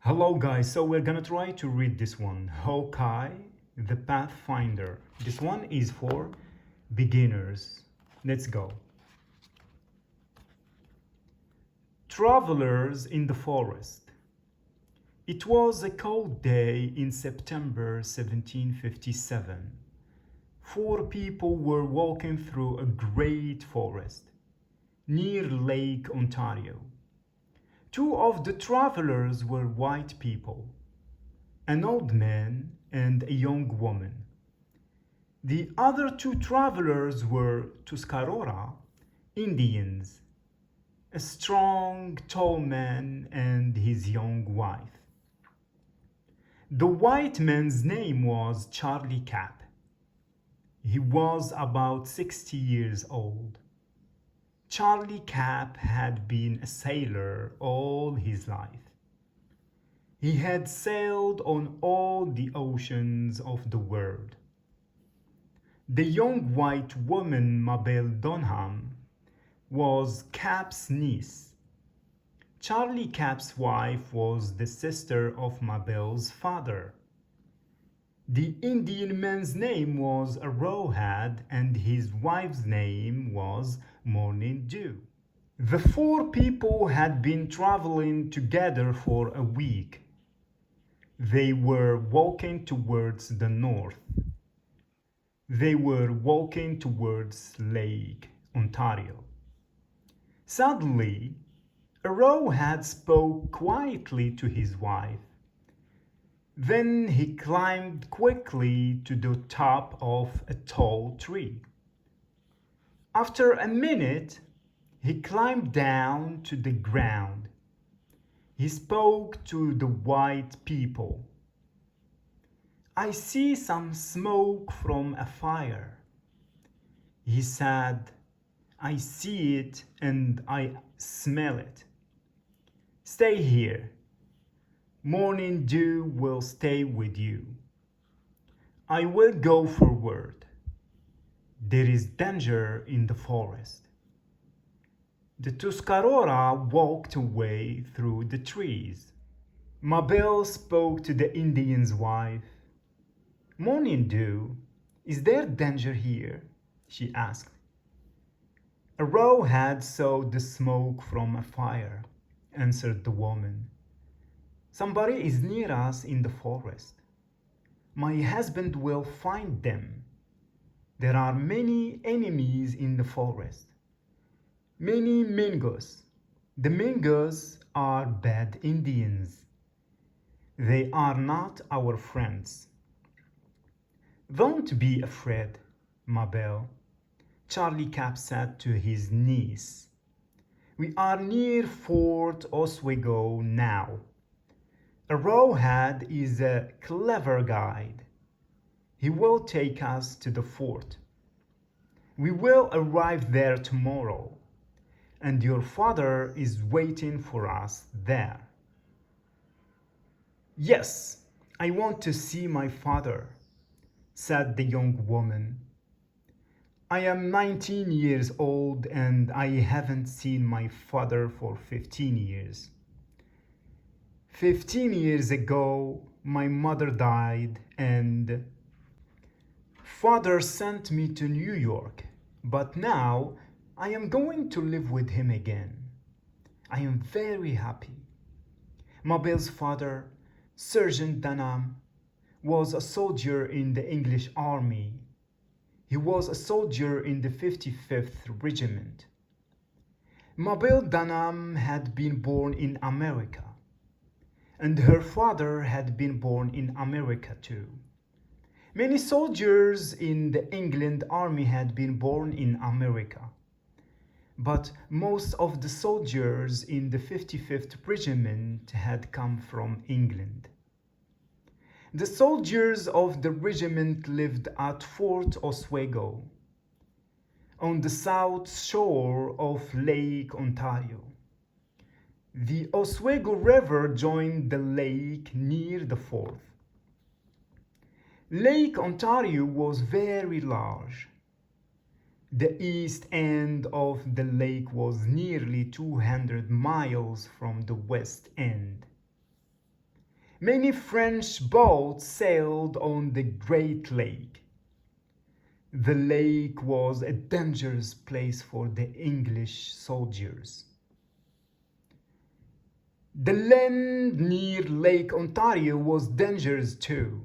Hello guys, so we're gonna try to read this one, Hawkeye, the Pathfinder. This one is for beginners. Let's go. Travelers in the forest. It was a cold day in September 1757. Four people were walking through a great forest near Lake Ontario. Two of the travelers were white people, an old man and a young woman. The other two travelers were Tuscarora, Indians, a strong, tall man and his young wife. The white man's name was Charlie Cap. He was about 60 years old. Charlie Cap had been a sailor all his life. He had sailed on all the oceans of the world. The young white woman, Mabel Dunham, was Cap's niece. Charlie Cap's wife was the sister of Mabel's father. The Indian man's name was Arrowhead and his wife's name was Morning Dew. The four people had been traveling together for a week. They were walking towards the north. They were walking towards Lake Ontario. Suddenly, Arrowhead spoke quietly to his wife. Then he climbed quickly to the top of a tall tree. After a minute, he climbed down to the ground. He spoke to the white people. "I see some smoke from a fire," he said. "I see it and I smell it. Stay here. Morning Dew will stay with you. I will go forward. There is danger in the forest." The Tuscarora walked away through the trees. Mabel spoke to the Indian's wife. "Morning Dew, is there danger here?" she asked. "Arrowhead saw the smoke from a fire," answered the woman. "Somebody is near us in the forest. My husband will find them. There are many enemies in the forest. Many Mingos. The Mingos are bad Indians. They are not our friends." "Don't be afraid, Mabel," Charlie Cap said to his niece. "We are near Fort Oswego now. Arrowhead is a clever guide. He will take us to the fort. We will arrive there tomorrow, and your father is waiting for us there." "Yes, I want to see my father," said the young woman. "I am 19 years old and I haven't seen my father for 15 years. 15 years ago, my mother died and father sent me to New York, but now I am going to live with him again. I am very happy." Mabel's father, Sergeant Dunham, was a soldier in the English Army. He was a soldier in the 55th Regiment. Mabel Dunham had been born in America, and her father had been born in America too. Many soldiers in the England Army had been born in America, but most of the soldiers in the 55th Regiment had come from England. The soldiers of the regiment lived at Fort Oswego, on the south shore of Lake Ontario. The Oswego River joined the lake near the fort. Lake Ontario was very large. The east end of the lake was nearly 200 miles from the west end. Many French boats sailed on the Great Lake. The lake was a dangerous place for the English soldiers. The land near Lake Ontario was dangerous too.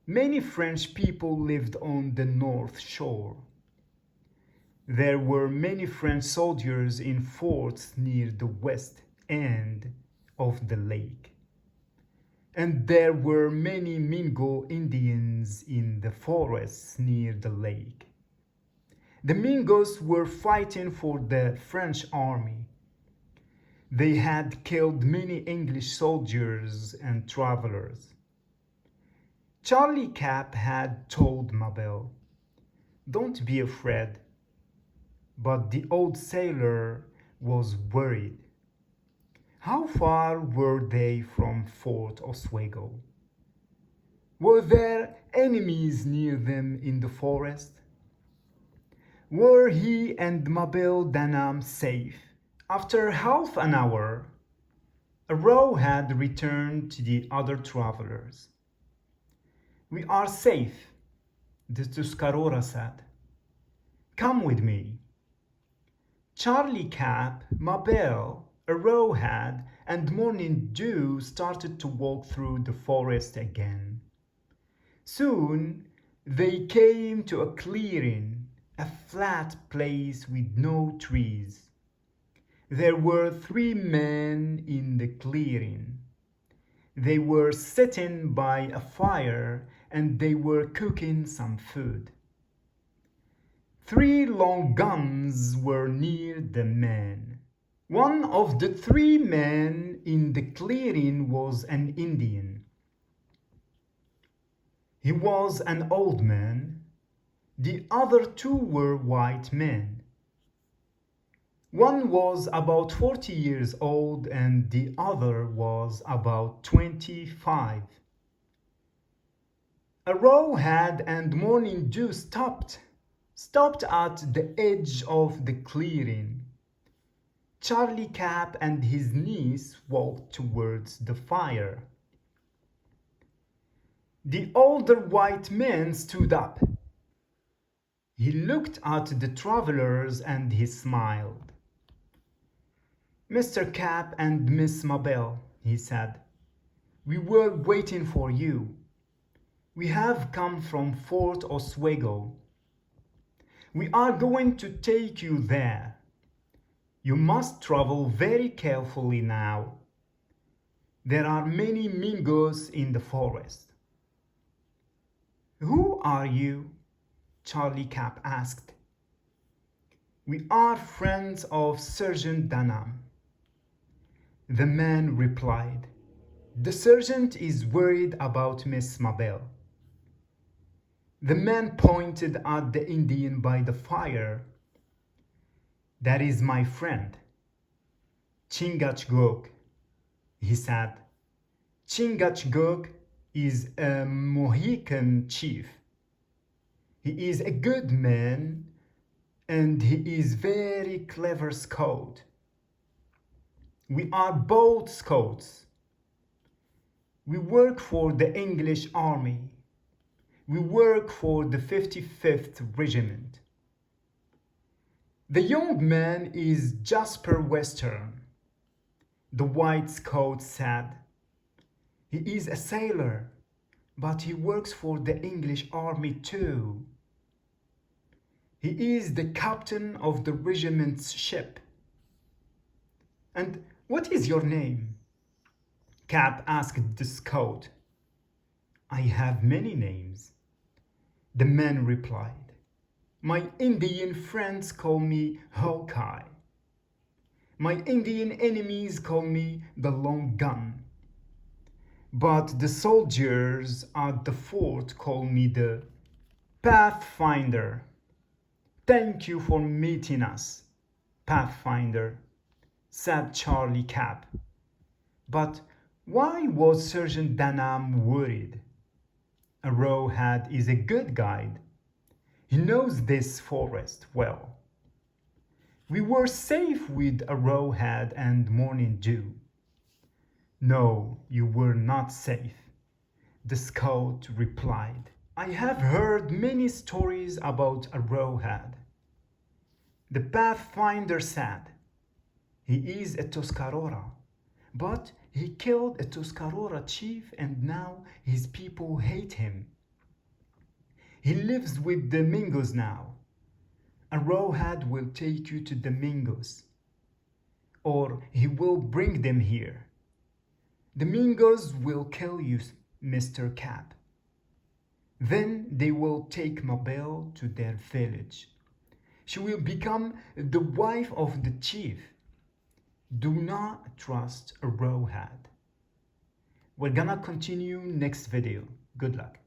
Many French people lived on the North Shore. There were many French soldiers in forts near the west end of the lake. And there were many Mingo Indians in the forests near the lake. The Mingos were fighting for the French army. They had killed many English soldiers and travelers. Charlie Cap had told Mabel, "Don't be afraid." But the old sailor was worried. How far were they from Fort Oswego? Were there enemies near them in the forest? Were he and Mabel Danam safe? After half an hour, a row had returned to the other travelers. "We are safe," the Tuscarora said. "Come with me." Charlie Cap, Mabel, Arrowhead, and Morning Dew started to walk through the forest again. Soon they came to a clearing, a flat place with no trees. There were 3 men in the clearing. They were sitting by a fire and they were cooking some food. 3 long guns were near the men. One of the 3 men in the clearing was an Indian. He was an old man. The other 2 were white men. One was about 40 years old and the other was about 25. Arrowhead and Morning Dew stopped at the edge of the clearing. Charlie Cap and his niece walked towards the fire. The older white man stood up. He looked at the travelers and he smiled. "Mr. Cap and Miss Mabel," he said, "we were waiting for you. We have come from Fort Oswego. We are going to take you there. You must travel very carefully now. There are many Mingos in the forest." "Who are you?" Charlie Cap asked. "We are friends of Sergeant Danam." The man replied, "The sergeant is worried about Miss Mabel." The man pointed at the Indian by the fire. "That is my friend, Chingachgook," he said. "Chingachgook is a Mohican chief. He is a good man and he is very clever scout. We are both scouts. We work for the English Army. We work for the 55th Regiment. The young man is Jasper Western," the white scout said. "He is a sailor, but he works for the English Army too. He is the captain of the regiment's ship." "And what is your name?" Cap asked the scout. "I have many names," the man replied. "My Indian friends call me Hawkeye. My Indian enemies call me the Long Gun. But the soldiers at the fort call me the Pathfinder. Thank you for meeting us, Pathfinder," said Charlie Cap. But why was Sergeant Danam worried? Arrowhead is a good guide. He knows this forest well. We were safe with Arrowhead and Morning Dew. No, you were not safe, the scout replied. I have heard many stories about Arrowhead. The pathfinder said, he is a Tuscarora, but he killed a Tuscarora chief and now his people hate him. He lives with the Mingos now. Arrowhead will take you to the Mingos, or he will bring them here. The Mingos will kill you, Mr. Cap. Then they will take Mabel to their village. She will become the wife of the chief. Do not trust Arrowhead. We're gonna continue next video. Good luck.